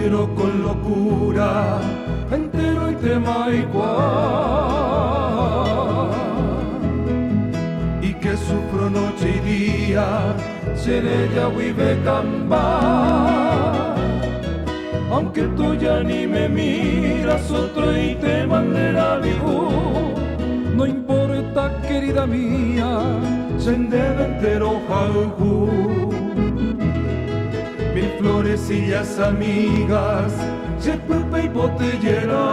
quiero con locura, entero y tema igual, y que sufro noche y día, ser ella vive cambar. Aunque tú ya ni me miras, otro y te mandará dibujo. No importa, querida mía, sendero entero jauju. Mil florecillas amigas, se pupe y botellera,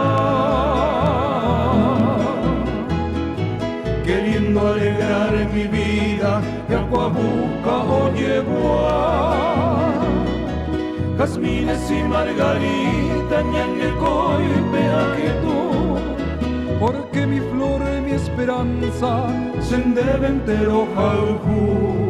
queriendo alegrar en mi vida, que acuabuca o yegua. Jazmines y margarita, ñanguecoy y peaquetú, porque mi flor y mi esperanza sendero entero jauju.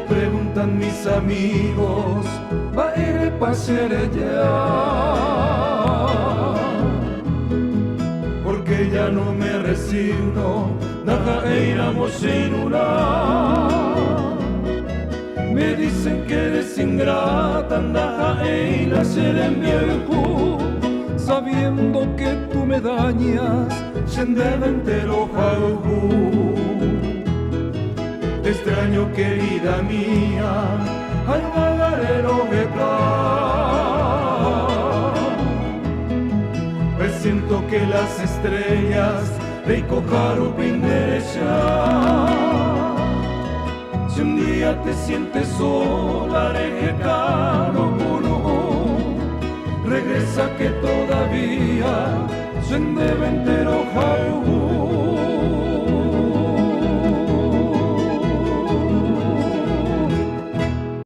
Preguntan mis amigos, va a ir pa' ser ella, porque ya no me resigno, nada éramos en una. Me dicen que eres ingrata, nada era ser en viejo, sabiendo que tú me dañas, sendero entero jauju. Te extraño, querida mía, al magarero presiento que las estrellas rico caro pindecha. Si un día te sientes sola, caro puro, regresa que todavía sendero entero jauju.